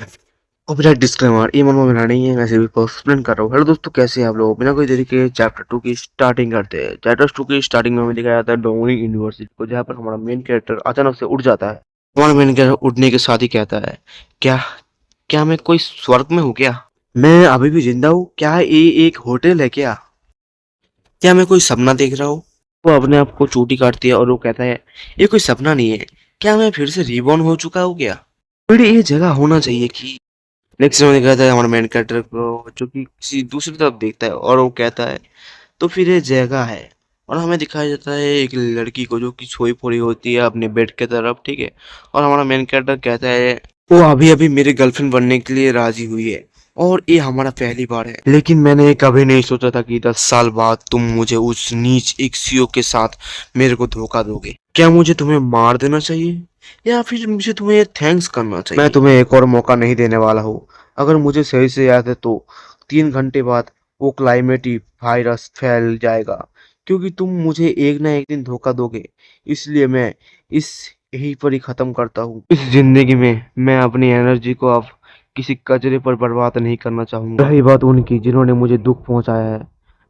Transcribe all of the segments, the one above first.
Copyright disclaimer ये मन में मेरा नहीं है, वैसे भी एक्सप्लेन कर रहा हूँ। हेलो दोस्तों, कैसे हैं आप लोग? बिना कोई देरी के चैप्टर 2 की स्टार्टिंग करते हैं। चैप्टर 2 की स्टार्टिंग में हमें दिखाया जाता है डोंगरी यूनिवर्सिटी को, जहाँ पर हमारा मेन कैरेक्टर अचानक से उठ जाता है। हमारा मेन कैरेक्टर उठने के साथ ही कहता है, क्या क्या मैं कोई स्वर्ग में हूँ क्या? मैं अभी भी जिंदा हूँ क्या? ये एक होटल है क्या? क्या मैं कोई सपना देख रहा हूँ? वो अपने आप को चोटी काटती है और वो कहता है, ये कोई सपना नहीं है। क्या मैं फिर से रिबॉर्न हो चुका हूँ क्या? फिर ये जगह होना चाहिए कि नेक्स्ट में दिखाता है हमारा मेन कैरेक्टर को, जो कि किसी दूसरी तरफ देखता है और वो कहता है, तो फिर ये जगह है। और हमें दिखाया जाता है एक लड़की को जो कि सोई फोड़ी होती है अपने बेड के तरफ, ठीक है। और हमारा मेन कैरेक्टर कहता है, वो अभी अभी मेरी गर्लफ्रेंड बनने के लिए राजी हुई है और ये हमारा पहली बार है, लेकिन मैंने कभी नहीं सोचा था कि 10 साल बाद तुम मुझे उस नीच एक सीओ के साथ मेरे को धोखा दोगे। क्या मुझे तुम्हें मार देना चाहिए या फिर मुझे तुम्हें थैंक्स करना चाहिए? मैं तुम्हें एक और मौका नहीं देने वाला हूँ। अगर मुझे सही से याद है तो 3 घंटे बाद वो क्लाइमेटी वायरस फैल जाएगा, क्योंकि तुम मुझे एक ना एक दिन धोखा दोगे। इसलिए मैं इस यहीं पर ही खत्म करता हूँ। इस जिंदगी में मैं अपनी एनर्जी को अब किसी कचरे पर बर्बाद नहीं करना चाहूंगा। रही बात उनकी जिन्होंने मुझे दुख पहुंचाया है,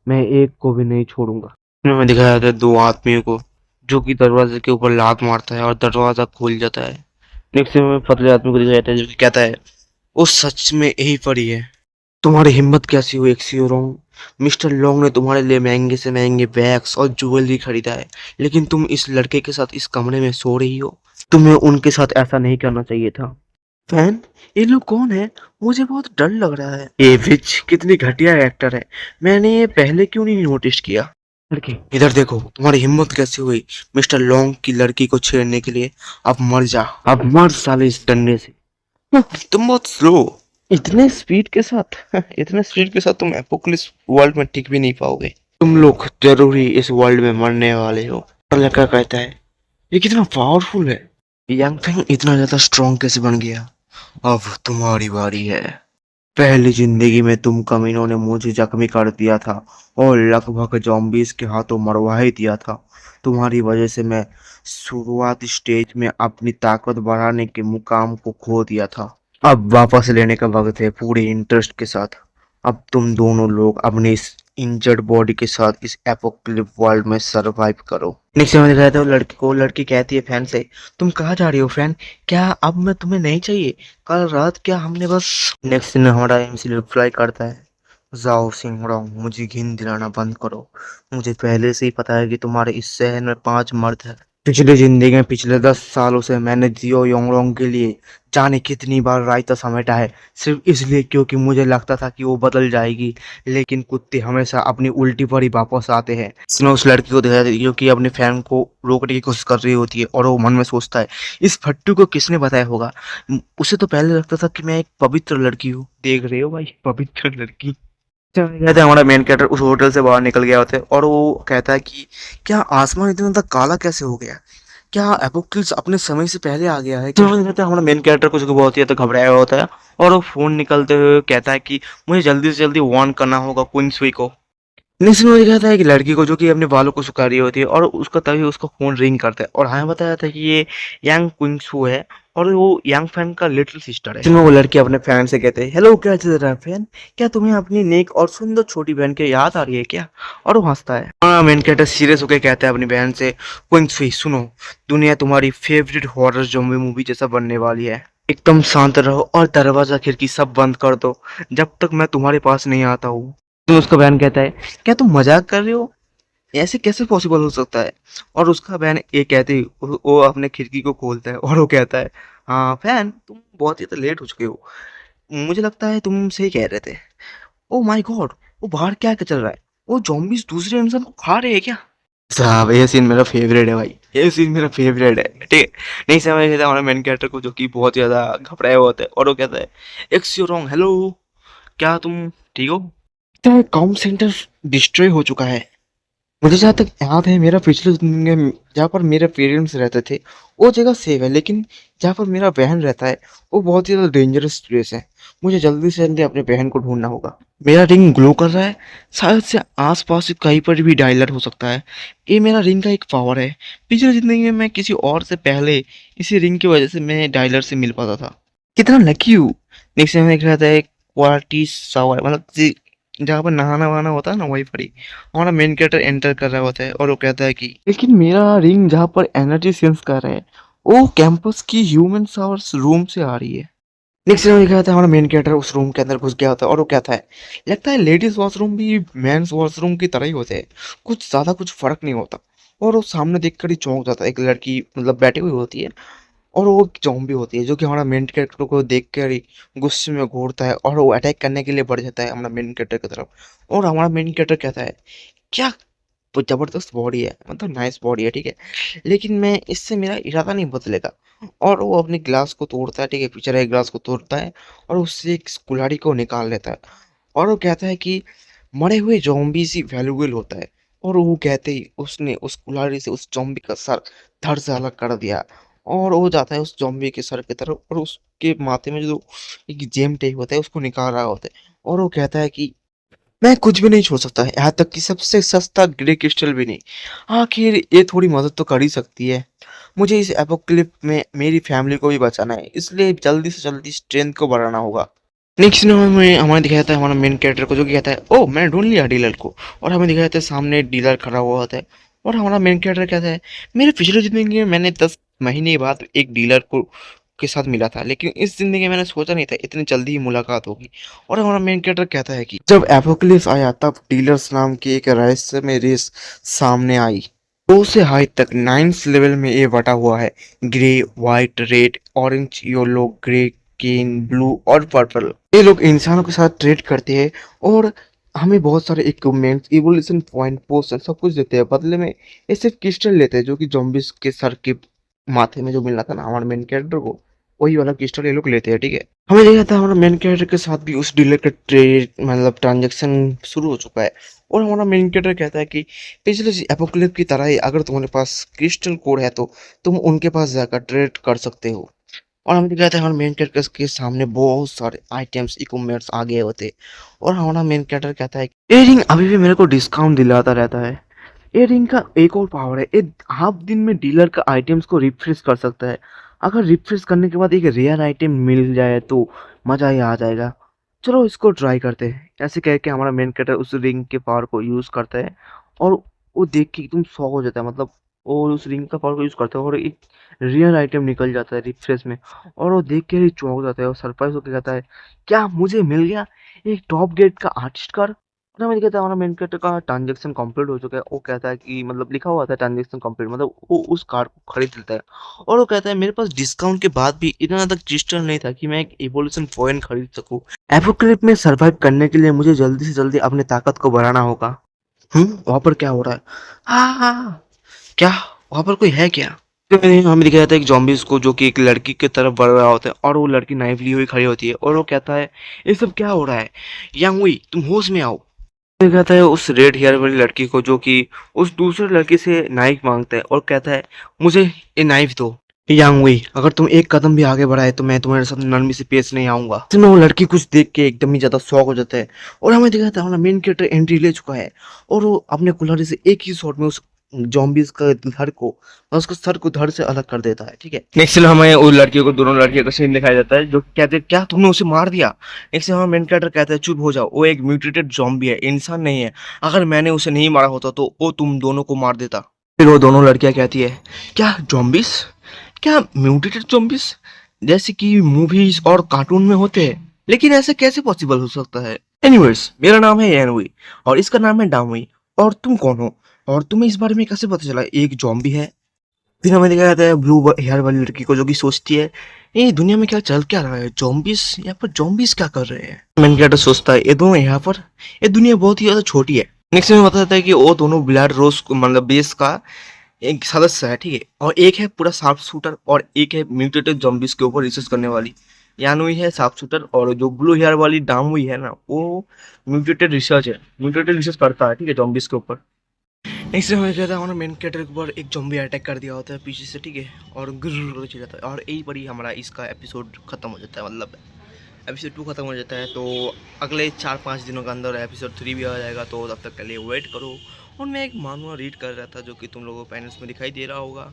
मैं एक को भी नहीं छोड़ूंगा। में दिखाया जाता है दो आदमियों को, जो कि दरवाजे के ऊपर लात मारता है और दरवाजा खुल जाता है। नेक्स्ट में पतले आदमी को दिखाया जाता है जो कि कहता है, वो सच में यही पड़ी है। तुम्हारी हिम्मत कैसी हुई एक्सियो रोंग? मिस्टर लॉन्ग ने तुम्हारे लिए महंगे से महंगे बैग्स और ज्वेलरी खरीदा है, लेकिन तुम इस लड़के के साथ इस कमरे में सो रही हो। तुम्हें उनके साथ ऐसा नहीं करना चाहिए था। फैन, ये लोग कौन है? मुझे बहुत डर लग रहा है। ये विच कितनी घटिया एक्टर है, मैंने ये पहले क्यों नहीं नोटिस किया? लड़की इधर देखो, तुम्हारी हिम्मत कैसे हुई मिस्टर लॉन्ग की लड़की को छेड़ने के लिए? अब मर जा, अब मर साले इस डंडे से। तुम बहुत स्लो, इतने स्पीड के साथ इतने स्पीड के साथ तुम एपोकलिप्स वर्ल्ड में टिक भी नहीं पाओगे। तुम लोग जरूर ही इस वर्ल्ड में मरने वाले हो। और लड़का कहता है, ये कितना पावरफुल है, यांग फेंग इतना ज्यादा स्ट्रॉन्ग कैसे बन गया? अब तुम्हारी बारी है। पहली जिंदगी में तुम कमीनों ने मुझे जख्मी कर दिया था और लगभग जॉम्बीज के हाथों मरवा ही दिया था। तुम्हारी वजह से मैं शुरुआती स्टेज में अपनी ताकत बढ़ाने के मुकाम को खो दिया था। अब वापस लेने का वक्त है पूरे इंटरेस्ट के साथ। अब तुम दोनों लोग अपनी इस इंजर्ड बॉडी के साथ इस एपोक्लिप वर्ल्ड में सरवाइव करो। नेक्स्ट में दिखाया था लड़की को, लड़की कहती है फैन से, तुम कहाँ जा रही हो फैन? क्या अब मैं तुम्हें नहीं चाहिए? कल रात क्या हमने बस। नेक्स्ट दिन हमारा एमसी रिप्लाई करता है, जाओ सिंगरोंग, मुझे घिन दिलाना बंद करो। मुझे पहले से ही पता है कि तुम्हारे इस शहर में 5 मर्द है। पिछली जिंदगी में पिछले 10 सालों से मैंने जियो योंगलोंग के लिए जाने कितनी बार रायता समेटा है, सिर्फ इसलिए क्योंकि मुझे लगता था कि वो बदल जाएगी, लेकिन कुत्ते हमेशा अपनी उल्टी पर ही वापस आते हैं। इसने उस लड़की को दिखाया जो कि अपने फैन को रोकने की कोशिश कर रही होती है और वो मन में सोचता है, इस फट्टू को किसने बताया होगा? उसे तो पहले लगता था कि मैं एक पवित्र लड़की हूँ। देख रहे हो भाई, पवित्र लड़की। कहते हैं हमारा मेन कैरेक्टर उस होटल से बाहर निकल गया होता है और वो कहता है कि क्या आसमान इतना ज्यादा काला कैसे हो गया? क्या एपोक्लिप्स अपने समय से पहले आ गया है? समझ नहीं आता। हमारा मेन कैरेक्टर कुछ बहुत ही ज्यादा घबराया हुआ होता है और वो फोन निकलते हुए कहता है कि मुझे जल्दी से जल्दी वार्न करना होगा क्वीन सुई को। नेक्स्ट में कहता है कि लड़की को जो कि अपने बालों को सुखा रही होती है और उसका तभी उसका फोन रिंग करता है और हमें बताया था कि ये यांग क्विंगसू है और वो यांग फैन का लिटिल सिस्टर है। इसमें वो लड़की अपने फैन से कहते हैं, हेलो क्या चल रहा है फैन? क्या तुम्हें अपनी नेक और सुंदर छोटी बहन की याद आ रही है क्या? और वो हंसता है। हाँ, मेन कैरेक्टर सीरियस होकर कहता है अपनी बहन से, क्विंगसू सुनो, दुनिया तुम्हारी फेवरेट हॉरर ज़ॉम्बी मूवी जैसा बनने वाली है। एकदम शांत रहो और दरवाजा खिड़की सब बंद कर दो जब तक मैं तुम्हारे पास नहीं आता हूँ। तो उसका बहन कहता है, क्या तुम मजाक कर रहे हो? ऐसे कैसे पॉसिबल हो सकता है? और उसका बहन ये कहते ही वो अपने खिड़की को खोलता है और वो कहता है, हाँ फैन, तुम बहुत ही तो लेट हो चुके हो, मुझे लगता है तुम सही कह रहे थे। ओ माय गॉड, वो बाहर क्या क्या चल रहा है? वो zombies दूसरे इंसान को खा रहे हैं क्या? साहब ये सीन मेरा फेवरेट है भाई, ये सीन मेरा फेवरेट है, ठीक है। नहीं समझ आता हमारे मेन कैरेक्टर को जो कि बहुत ज्यादा घबराया हुआ होता है और वो कहता है, एक्स यू रॉन्ग, हेलो, क्या तुम ठीक हो? लगता है कॉम सेंटर डिस्ट्रॉय हो चुका है। मुझे जहाँ तक याद है मेरा पिछले जिंदगी में जहाँ पर मेरे पेरेंट्स रहते थे वो जगह सेफ है, लेकिन जहाँ पर मेरा बहन रहता है वो बहुत ही ज़्यादा डेंजरस प्लेस है। मुझे जल्दी से जल्दी अपने बहन को ढूंढना होगा। मेरा रिंग ग्लो कर रहा है, शायद से आसपास से कहीं पर भी डायलर हो सकता है। ये मेरा रिंग का एक पावर है। पिछली जिंदगी में मैं किसी और से पहले इसी रिंग की वजह से मैं डायलर से मिल पाता था। कितना लकी हूँ, नेक्स्ट में देख रहा था एक क्वालिटी शावर, मतलब जहाँ पर नहाना वहाना होता है ना, वहीं पर ही हमारा मेन कैरेक्टर एंटर कर रहा होता है और वो कहता है कि लेकिन मेरा रिंग जहाँ पर एनर्जी सेंस कर रहे हैं वो कैंपस की ह्यूमन शावर्स रूम से आ रही है। नेक्स्ट में दिखाया था हमारा मेन कैरेक्टर उस रूम के अंदर घुस गया होता है और वो कहता है लगता है लेडीज वॉशरूम भी मेंस वॉशरूम की तरह ही होते हैं, कुछ ज़्यादा कुछ फर्क नहीं होता। और वो सामने देखकर ही चौंक जाता है, एक लड़की मतलब बैठी हुई होती है और वो एक ज़ॉम्बी होती है जो कि हमारा मेन कैरेक्टर को देख कर ही गुस्से में घूरता है और वो अटैक करने के लिए बढ़ जाता है हमारा मेन कैरेक्टर की तरफ। और हमारा मेन कैरेक्टर कहता है क्या वो ज़बरदस्त बॉडी है, मतलब नाइस बॉडी है, ठीक है, लेकिन मैं इससे मेरा इरादा नहीं बदलेगा। और वो अपने गिलास को तोड़ता है, ठीक है, पीछे रहे गिलास को तोड़ता है और उससे एक कुल्हाड़ी को निकाल लेता है। और वो कहता है कि मरे हुए ज़ॉम्बी ही वैल्यूएबल होता है। और वो कहते ही उसने उस कुल्हाड़ी से उस ज़ॉम्बी का सर धड़ से अलग कर दिया। और वो जाता है उस ज़ॉम्बी के सर की तरफ और उसके माथे में जो एक जेम टाइप होता है उसको निकाल रहा होता है। और वो कहता है कि मैं कुछ भी नहीं छोड़ सकता, यहाँ तक कि सबसे सस्ता ग्रे क्रिस्टल भी नहीं। आखिर ये थोड़ी मदद तो कर ही सकती है। मुझे इस एपोक्लिप में मेरी फैमिली को भी बचाना है, इसलिए जल्दी से जल्दी स्ट्रेंथ को बढ़ाना होगा। नेक्स्ट में हमें दिखाया था हमारा मेन कैरेक्टर को जो कि कहता है ओ मैंने ढूंढ लिया डीलर को। और हमें दिखाया था सामने डीलर खड़ा हुआ होता है और हमारा मेन कैरेक्टर कहता है मेरे पिछले जिंदगी में मैंने 10 महीने बाद एक डीलर को के साथ मिला था, लेकिन इस जिंदगी में मैंने सोचा नहीं था इतनी जल्दी ही मुलाकात होगी। और हमारा मेन कैरेक्टर कहता है कि जब एपोक्लिप्स आया तब डीलर्स नाम की एक रहस्यमय रेस सामने आई। लो से हाई तक 9th लेवल में ये बटा हुआ है, grey, white, red, orange, yellow, grey, green, blue और पर्पल। ये लोग इंसानों के साथ ट्रेड करते हैं और हमें बहुत सारे इक्विपमेंट्स, इवोल्यूशन पॉइंट, पोशन सब कुछ देते हैं। बदले में ये सिर्फ क्रिस्टल लेते हैं जो कि zombies के सर के माथे में जो मिलना था ना हमारे मेन कैरेक्टर को, वही वाला क्रिस्टल ये लोग लेते हैं, ठीक है। हमें देखा था हमारा मेन कैरेक्टर के साथ भी उस डीलर का ट्रेड मतलब ट्रांजेक्शन शुरू हो चुका है। और हमारा मेन कैरेक्टर कहता है कि पिछले एपोक्लिप्स की तरह ही अगर तुम्हारे पास क्रिस्टल कोड है तो तुम उनके पास जाकर ट्रेड कर सकते हो। और हमें दिखाया था हमारे मेन कैरेक्टर के सामने बहुत सारे आइटम्स इक्विपमेंट्स आ गए होते। और हमारा मेन कैरेक्टर कहता है ये रिंग अभी भी मेरे को डिस्काउंट दिलाता रहता है। ये रिंग का एक और पावर है, ये हाफ दिन में डीलर का आइटम्स को रिफ्रेश कर सकता है। अगर रिफ्रेश करने के बाद एक रेयर आइटम मिल जाए तो मज़ा ही आ जाएगा। चलो इसको ट्राई करते हैं। ऐसे कह के हमारा मेन कैरेक्टर उस रिंग के पावर को यूज़ करता है और वो देख के एकदम शॉक हो जाता है, मतलब वो उस रिंग का पावर को यूज़ करता है और एक रेयर आइटम निकल जाता है रिफ्रेश में। और वो देख के ही चौंक जाता है और सरप्राइज होकर कहता है क्या मुझे मिल गया एक टॉप ग्रेड का आर्टिस्ट कार्ड। ना मैंने कहता है हमारा मेन कैरेक्टर का ट्रांजेक्शन कंप्लीट हो चुका है। वो कहता है कि मतलब लिखा हुआ था ट्रांजेक्शन कंप्लीट, मतलब वो उस कार्ड को खरीद लेता है। और वो कहता है मेरे पास डिस्काउंट के बाद भी इतना ज़्यादा क्रिस्टल नहीं था कि मैं एक इवोल्यूशन पॉइंट खरीद सकूं। एपोक्लिप्स में सरवाइव करने के लिए मुझे जल्दी से जल्दी अपनी ताकत को बढ़ाना होगा। वहां पर क्या हो रहा है? हाँ हाँ हाँ। क्या वहां पर कोई है क्या? तो हमें दिखाया था एक zombies को जो कि एक लड़की की तरफ बढ़ रहा होता है और वो लड़की नाइफ ली हुई खड़ी होती है और वो कहता है ये सब क्या हो रहा है, यांग हुई तुम होश में आओ। फिर कहता है उस रेड हेयर वाली लड़की को जो कि उस दूसरे लड़की से नाइफ मांगता है और कहता है मुझे ये नाइफ दो। यांग हुई अगर तुम एक कदम भी आगे बढ़ाए तो मैं तुम्हारे साथ नरमी से पेश नहीं आऊंगा। इसमें वो लड़की कुछ देख के एकदम ही ज्यादा शौक हो जाता है और हमें दिखाता है हमारा मेन कैरेक्टर एंट्री ले चुका है और वो अपने कुल्हाड़ी से एक ही शॉट में उस zombies का धड़ को और उसको सर को धड़ से अलग कर देता है, ठीक है। नेक्स्ट हमें उस लड़कियों को दोनों लड़कियों का सीन दिखाया जाता है जो कहते हैं क्या तुमने उसे मार दिया। नेक्स्ट हमारा मेन कैरेक्टर कहता है चुप हो जाओ, वो एक म्यूटेटेड जॉम्बी है, इंसान नहीं है। अगर मैंने उसे नहीं मारा होता तो वो तुम दोनों को मार देता। फिर वो दोनों लड़कियां कहती है क्या zombies, क्या म्यूटेटेड zombies जैसे कि मूवीज और कार्टून में होते हैं, लेकिन ऐसे कैसे पॉसिबल हो सकता है। एनीवेज मेरा नाम है यानवी और इसका नाम है डामुई, और तुम कौन हो और तुम्हें इस बारे में कैसे पता चला एक जॉम्बी है। फिर हमें दिखाया जाता है ब्लू हेयर वाली लड़की को जो कि सोचती है ये दुनिया में क्या चल क्या रहा है, जॉम्बिस यहाँ पर जॉम्बिस क्या कर रहे हैं। मैंने क्या सोचता है ये दोनों यहाँ पर, ये दुनिया बहुत ही ज्यादा छोटी है। नेक्स्ट में बताता है कि वो दोनों ब्लड रोज मतलब बेस का एक सदस्य है, ठीक है, और एक है पूरा शार्प शूटर और एक है म्यूटेटेड जॉम्बिस के ऊपर रिसर्च करने वाली यानुई है शार्प शूटर, और जो ब्लू हेयर वाली डामुई है ना वो म्यूटेटेड रिसर्च करता है, ठीक है, जॉम्बिस के ऊपर। नेक्स्ट हमें क्या था हमारा मेन कैरेक्टर के ऊपर एक ज़ॉम्बी अटैक कर दिया होता है पीछे से, ठीक है, और गुर्र चल जाता है और यही पर ही हमारा इसका एपिसोड खत्म हो जाता है, मतलब एपिसोड 2 खत्म हो जाता है। तो अगले 4-5 दिनों के अंदर एपिसोड 3 भी आ जाएगा, तो तब तक के लिए वेट करो। और मैं एक मानुआ रीड कर रहा था जो कि तुम लोगों को पैनल्स में दिखाई दे रहा होगा,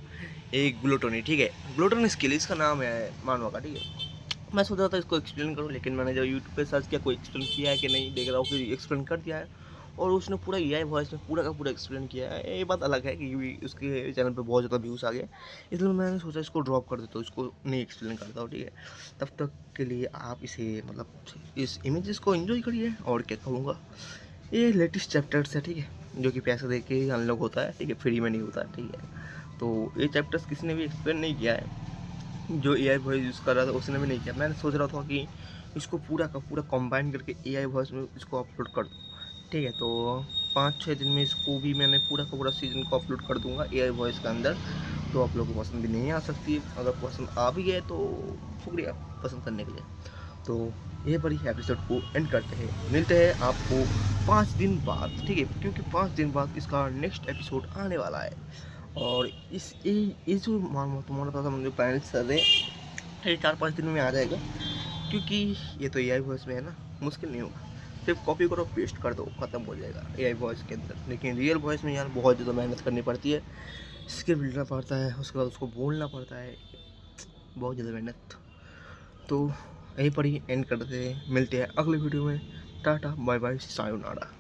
एक ग्लूटोनी, ठीक है, ग्लूटोनी स्किल इसका नाम है मानुआ का, ठीक है। मैं सोच रहा था इसको एक्सप्लेन करूँ, लेकिन मैंने जब यूट्यूब पे सर्च किया कोई एक्सप्लेन किया है कि नहीं, देख रहा हूँ कि एक्सप्लेन कर दिया है। और उसने पूरा एआई वॉइस में पूरा का पूरा एक्सप्लेन किया है। ये बात अलग है कि उसके चैनल पे बहुत ज़्यादा व्यूज़ आ गए, इसलिए मैंने सोचा इसको ड्रॉप कर देता हूँ, इसको नहीं एक्सप्लेन करता हूँ, ठीक है। तब तक के लिए आप इसे मतलब इस इमेजेस को एंजॉय करिए, और क्या कहूँगा। ये लेटेस्ट चैप्टर्स है, ठीक है, जो कि पैसे दे के अनलॉक होता है, ठीक है, फ्री में नहीं होता, ठीक है। तो ये चैप्टर्स किसी ने भी एक्सप्लेन नहीं किया है, जो एआई वॉइस यूज़ कर रहा था उसने भी नहीं किया। मैंने सोच रहा था कि इसको पूरा का पूरा कंबाइन करके एआई वॉइस में इसको अपलोड कर दूँ, ठीक है। तो 5-6 दिन में इसको भी मैंने पूरा का पूरा सीज़न को अपलोड कर दूँगा एआई वॉइस के अंदर। तो आप लोगों को पसंद भी नहीं आ सकती है, अगर पसंद आ भी गए तो शुक्रिया पसंद करने के लिए। तो ये बड़ी एपिसोड को एंड करते हैं, मिलते हैं आपको 5 दिन बाद, ठीक है, क्योंकि 5 दिन बाद इसका नेक्स्ट एपिसोड आने वाला है। और ये जो तुम्हारा था जो प्लानिंग कर रहे हैं, ये 4-5 दिन में आ जाएगा, क्योंकि ये तो एआई वॉइस में है ना, मुश्किल नहीं होगा। सिर्फ कॉपी करो पेस्ट कर दो, ख़त्म हो जाएगा एआई वॉइस के अंदर। लेकिन रियल वॉइस में यार बहुत ज़्यादा मेहनत करनी पड़ती है, स्क्रिप्ट लिखना पड़ता है, उसके बाद उसको बोलना पड़ता है, बहुत ज़्यादा मेहनत। तो यहीं पर ही एंड करते हैं, मिलते हैं अगले वीडियो में। Tata bye bye sayonara.